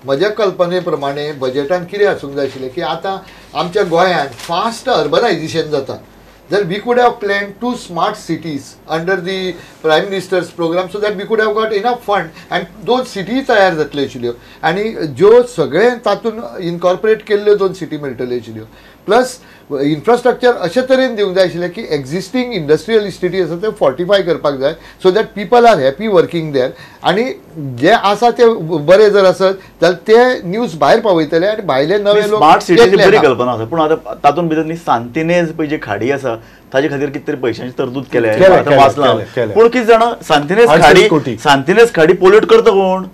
म्हज्या कल्पने प्रमाणे बजेटान कितें आसूंक जाय आशिल्लें की आतां आमच्या गोंयांत फास्ट अर्बनायझेशन जाता. Then we could have planned 2 smart cities under the Prime Minister's program so that we could have got enough fund and those cities तयार जातल्यो आशिल्ल्यो आनी ज्यो सगळे तातून इनकॉर्पोरेट केल्ल्यो 2 सिटी मेळटल्यो आशिल्ल्यो. प्लस इन्फ्रास्ट्रक्चर अशे तरेन दिवंक जाय आशिल्लें की एक्झिस्टींग इंडस्ट्रियल इस्टेटी आसा ते फॉर्टिफाय करपाक जाय so that people are happy working there आनी जे आसा ते बरे जर आसत जाल्यार ते न्यूज भायर पावयतले आनी भायले नवे लोक. स्मार्ट सिटीची बरी कल्पना आसा पूण आतां तातूंत भितर न्ही सांतिनेज पळय जी खाडी आसा ताजे खातीर कितें तरी पयशांची तरतूद केल्या वाचलां. पूण कितें जाणा सांतिनेज खाडी पोल्यूट करता कोण?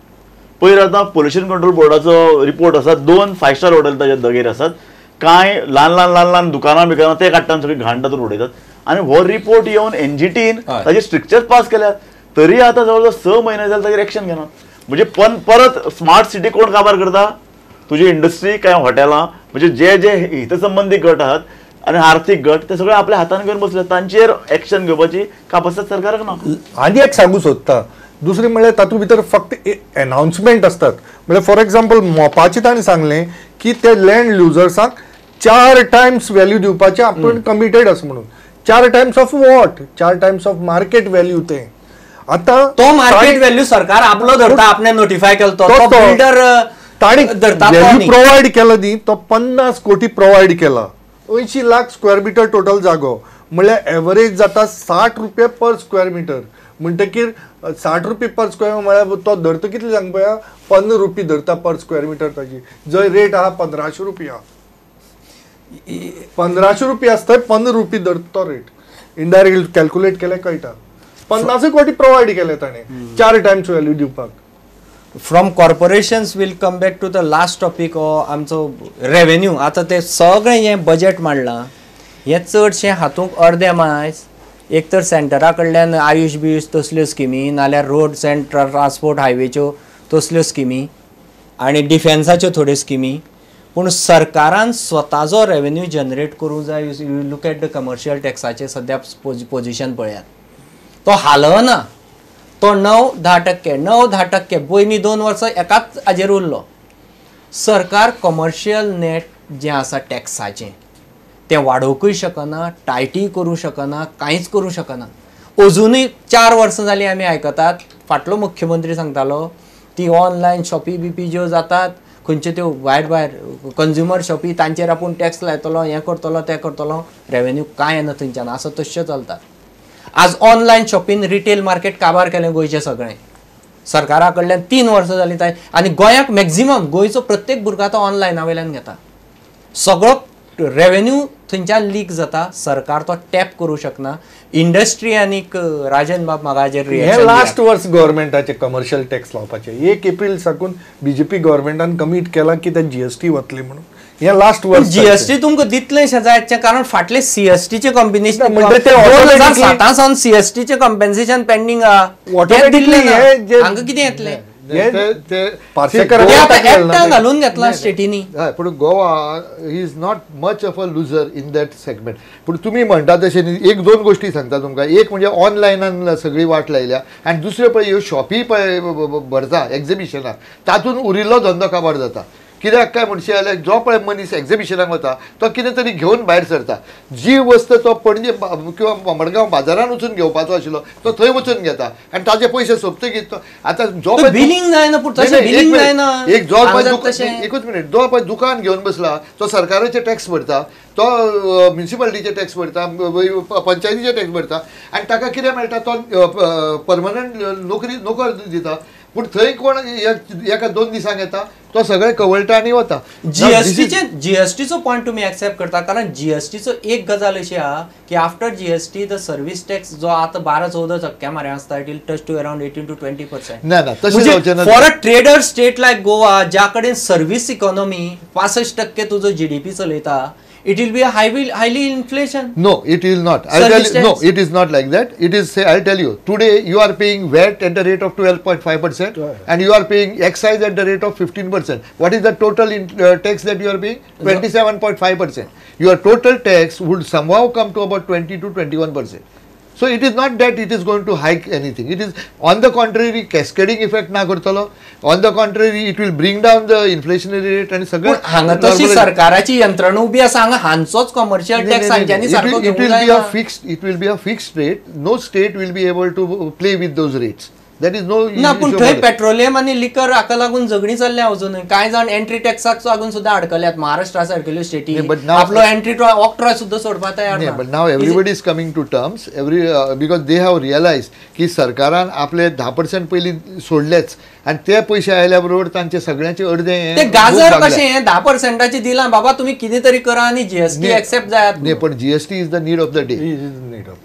पयर आतां पोल्युशन कंट्रोल बोर्डाचो रिपोर्ट आसा 2 5 स्टार हॉटेल ताजे दगेर आसात. कांय ल्हान ल्हान ल्हान ल्हान दुकानां बिकानां ते काडटात सगळी घाण तातूंत उडयतात आनी हो रिपोर्ट येवन एनजीटीन ताजे स्ट्रिक्चर पास केल्यात तरी आतां जवळ जवळ 6 म्हयने जाले ताजेर एक्शन घेनात. म्हणजे परत स्मार्ट सिटी कोण काबार करता? तुजी इंडस्ट्री काय हॉटेलां म्हणजे जे जे हितसंबंधी गट आहात आनी आर्थीक गट ते सगळे आपल्या हातान घेवन बसले तांचेर एक्शन घेवपाची कापासीत सरकाराक ना. आनी एक सांगू सोदता दुसरी म्हणल्यार तातूंत भितर फक्त अनाउन्समेंट असतात. म्हणजे फॉर एक्झाम्पल मोपाची ताणें सांगलें की ते लँड युजर्सांक 4 टायम्स व्हॅल्यू दिवपाचे आपण कमिटेड आसा म्हणून. 4 Times of what? 4 Times of market value. ते आता तो मार्केट व्हॅल्यू सरकार आपलो धरता आपणे नोटिफाय केलो तो बिल्डर ताणी व्हॅल्यू प्रोवायड केला न्ही तो 50 कोटी प्रोवायड केला. 80 लाख स्क्वेअर मिटर टोटल जागो म्हणल्यार एवरेज जाता 60 रुपये पर स्क्वेअर मिटर. म्हणटकीर 60 रुपये पर स्क्वेअर म्हळ्यार तो धरता कितले सांग पळया 15 रुपये धरता पर स्क्वेअर मिटर ताजी. जंय रेट आहा 1500 रुपया 1500 रुपये आसता 15 रुपये धरता तो रेट. इनडायरेक्ट कॅल्क्युलेट केल्यार कळटा 50 कोटी प्रोवायड केले ताणें 4 टायम्स व्हॅल्यू दिवपाक. From corporations will come back to the last topic आमचो रेवेन्यू. आतां ते सगळें हें बजेट मांडलां हें चडशें हातूंक अर्दे मायज एक तर सेंटरा कडल्यान आयुश बियुश तसल्यो स्किमी नाल्यार रोड सेंट्रल ट्रान्सपोर्ट हायवेच्यो तसल्यो स्किमी आनी डिफेन्साच्यो थोड्यो स्किमी. पूण सरकारान स्वताचो रेवेन्यू जनरेट करूंक जाय. You look at the commercial टॅक्साचें सद्या पोजिशन पळयात तो हालना. तो 9-10% पयलीं 2 वर्सां एकाच हाजेर उरलो. सरकार कमर्शियल नेट जें आसा टॅक्साचें तें वाडोवंकूय शकना टायटूय करूं शकना कांयच करूं शकना. अजुनूय 4 वर्सां जालीं आमी आयकतात फाटलो मुख्यमंत्री सांगतालो ती ऑनलायन शॉपी बिपी ज्यो जातात खंयच्यो त्यो भायर कंज्युमर शॉपी तांचेर आपूण टॅक्स लायतलो हें करतलो तें करतलो रेवेन्यू कांय येना थंयच्यान आसा तश्यो चलता. आज ऑनलायन शॉपीन रिटेल मार्केट काबार केलें गोंयचें सगळें सरकारा कडल्यान 3 वर्सां जालीं ताय आनी गोंयाक मॅक्झिमम गोंयचो प्रत्येक भुरगो तो ऑनलायना वयल्यान घेता. सगळो रेवेन्यू थंयच्यान लीक जाता. सरकार तो टॅप करूं शकना. इंडस्ट्री आनी राजन बाब म्हाका हाजेर हे लास्ट वर्स गव्हर्मेंटाचे कमर्शियल टॅक्स लावपाचे 1 एप्रील साकून बीजेपी गव्हर्मेंटान कमीट केला की ते जीएसटी वतली म्हणून. हे लास्ट वर्स जीएसटी तुमकां दितलेशें जायचे कारण फाटले सीएसटीचे कॉम्बिनेशन 2007 सावन सीएसटीचे कॉम्पेन्सेशन पेंडींग आहा. हांगा कितें येतलें घालून घेतला स्टेटीनी. पूण Goa is not much of a loser in that segment. पूण तुमी म्हणटा तशें 1-2 गोश्टी सांगता तुमकां. एक म्हणजे ऑनलायनान सगळी वाट लायल्या आनी दुसरें पळय ह्यो शॉपी पळय भरता एक्झिबिशनां तातूंत उरिल्लो धंदो काबार जाता. कित्याक काय म्हणशी जाल्यार जो पळय मनीस एक्झिबिशनाक वता तो कितें तरी घेवन भायर सरता. जी वस्त तो पणजे किंवा मडगांव बाजारान वचून घेवपाचो आशिल्लो तो थंय वचून घेता आनी ताजे पयशे सोंपतकीच तो आतां जो बिलिंग जायना. पूण तशें बिलिंग जायना. एक जो एकूच मिनीट जो पळय दुकान घेवन बसला तो सरकाराचे टॅक्स भरता तो म्युनिसिपालिटीचे टॅक्स भरता पंचायतीचे टॅक्स भरता आनी ताका कितें मेळटा तो परमनंट नोकर दिता. पूण थंय कोण 1-2 दिसांक येता तो सगळे कवळटा आनी वता. जीएसटीचो पॉयंट तुमी एक्सेप्ट करता कारण जीएसटीचो एक गजाल अशी आहा की after GST the service tax जो आतां 12-14% मारे आसता it will touch to around 18 to 20%. ना तशें for a trader state like Goa ज्या कडेन सर्व्हिस इकॉनॉमी 65% तुजो जीडीपी चलयता it will be a highly inflation. No, it will not. I'll tell you. No, it is not like that. It is, I'll tell you. Today you are paying VAT at the rate of 12.5% and you are paying excise at the rate of 15%. What is the total tax that you are paying? 27.5%. Your total tax would somehow come to about 20 to 21%. So it is not that it is going to hike anything. It is on the contrary cascading effect ना करतलो. On the contrary it will bring down the inflationary rate and सगळं. हांगा तशी सरकाराची यंत्रणा उभी आसा, हांगा हांचोच कमर्शियल टॅक्स हांच्यांनी सारको घेवंक जायना. It will be a fixed rate. No state will be able to play with those rates. That is no. ना पूण थंय पेट्रोलियम आनी लिकर हाका लागून झगडी चल्ल्या अजूनय. कांय जाण एंट्री टॅक्साक लागून सुद्धा अडकल्यात. महाराष्ट्रा सारकेल्यो स्टेटी आपलो एंट्री ऑक्ट्रॉय सुद्धा सोडपा तयार ना. But now everybody is coming to terms. Because they have realized की सरकारान आपले 10% पयली सोडलेच आणि ते पैसे आयल्या बरोबर तांचे सगळ्यांचे अर्धे ते गाजर कशें 10%ची दिला बाबा तुम्ही कितें तरी करा आणि जीएसटी एक्सेप्ट जायात. नाही पण GST is the need of the day.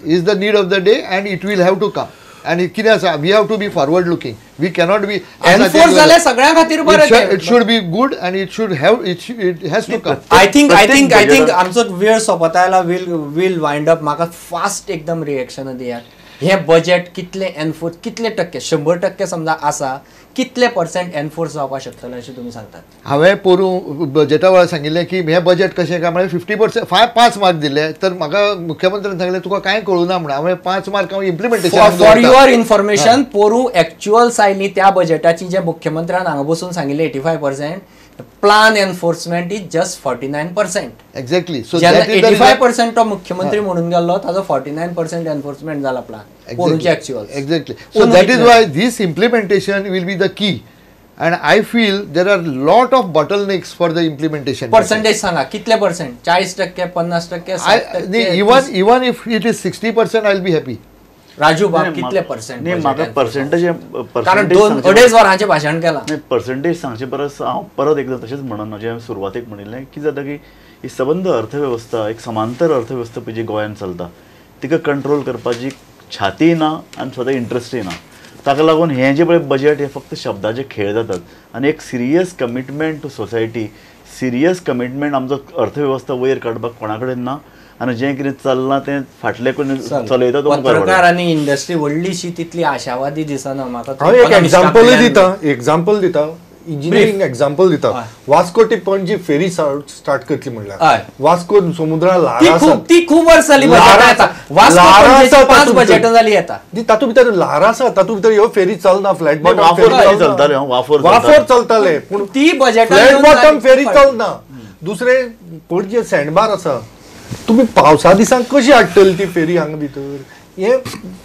Is the need of the day and it will have to come. आणि कितें आसा we have to be forward looking. We cannot be enforce जाल्यार सगळ्यां खातीर बरें. It should be good and it should have it has to come. I think आमचो वेळ सोंपत आयला. Will wind up. म्हाका फास्ट एकदम रिएक्शन दियात. हे बजेट कितले एनफोर्स कितले टक्के 100% समजा आसा कितले % एनफोर्स जावपाक शकतले अशें तुमी सांगतात. हांवें पोरूं बजेटा वेळार सांगिल्लें की हे बजेट कशें काय म्हळ्यार 50% 5 मार्क दिले. तर म्हाका मुख्यमंत्र्यान सांगलें तुका कांय कळुना म्हणून. हांवें 5 मार्क हांव इम्प्लिमेंटेशन. फॉर युअर इन्फॉर्मेशन पोरूं एक्च्युअल सायनी त्या बजेटाची जे मुख्यमंत्र्यान हांगा बसून सांगिल्ले 85%. Plan enforcement is just 49%. Exactly. So 85% तो मुख्यमंत्री म्हणून गेलो ताजो 49% एनफोर्समेंट जाला प्लान पोरूंचे actual. Exactly. So that is why this implementation will be the key. And I feel there are lot of bottlenecks for the implementation. Percentage सांगा कितले %? 40%, 50%, even if it is 60%, I'll be happy. Raju बाब कितले %? नाही म्हाका percentage कारण 2-2.5 वरांचे भाशण केला. नाही पर्सेंटेज सांगचे परस हांव परत एकदा तशेंच म्हणना जे सुरवातेक म्हणिल्लें की जाता की ही सबंद अर्थवेवस्था एक समांतर अर्थवेवस्था पळय जी गोंयांत चलता तिका कंट्रोल करपाची छाती ना आनी स्वता इंट्रस्टूय ना. ताका लागून हे जे पळय बजेट हे फक्त शब्दाचे खेळ जातात आनी एक serious commitment to society serious commitment आमचो अर्थवेवस्था वयर काडपाक कोणा कडेन ना. आनी जें कितें चल्लां तें फाटले कोण चलयता तो पत्रकार आनी इंडस्ट्री व्हडलीशी तितली आशावादी दिसना म्हाका. हांव एक एग्जांपल दिता इंजिनियरींग एग्जांपल दिता. वास्को ती पणजी फेरी स्टार्ट करतली म्हणल्यार वास्को समुद्रा लारा ती खूब वर्स जाली बजेट. वास्को 5 बजेट जाली येता तातूंत भितर लारा आसा. तातूंत भितर ह्यो फेरी चलना. फ्लॅट चलताले वाफोर चलताले पूण ती बजेट फ्लॅट बॉटम फेरी चलना. दुसरे पणजे सँडबार आसा. तुम्ही पावसा दिसांक कशी हाडटली ती फेरी हांगा भितर. हे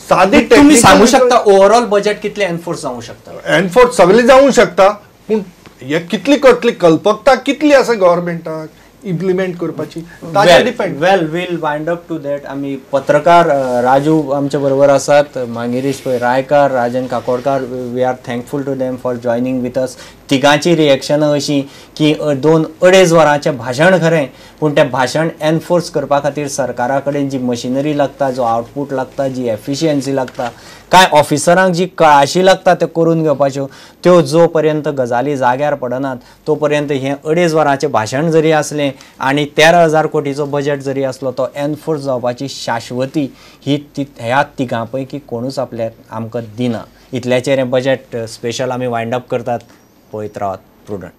सादी तुम्ही सांगू शकता ओव्हरऑल बजेट कितले एनफोर्स जावंक शकता. एनफोर्स सगळे जावंक शकता पूण हे कितली करतली कल्पकता कितली आसा गव्हर्नमेंटाक इम्प्लिमेंट करपाची ताचेर depend. Well will wind up to that. आमी पत्रकार राजू आमच्या बरोबर आसात. मागिरीश पळय Raikar Rajan Kakodkar. We are thankful to them for joining with us. तिगांची रिएक्शनां अशीं की 2-2.5 वरांचें भाशण खरें पूण तें भाशण एनफोर्स करपा खातीर सरकारा कडेन जी मशिनरी लागता जो आउटपूट लागता जी एफिशियन्सी लागता कांय ऑफिसरांक जी कळाशी लागता त्यो करून घेवपाच्यो त्यो जो पर्यंत गजाली जाग्यार पडनात तो पर्यंत हें 2.5 वरांचें भाशण जरी असलें आनी 13,000 कोटीचो बजेट जरी असलो तो एनफोर्स जावपाची शाश्वती ही ह्या तिगां पैकी कोणूच आपल्याक आमकां दिना. इतल्याचेर हें बजेट स्पेशल आमी वायंड अप करतात. पळयत रावात प्रुडंट.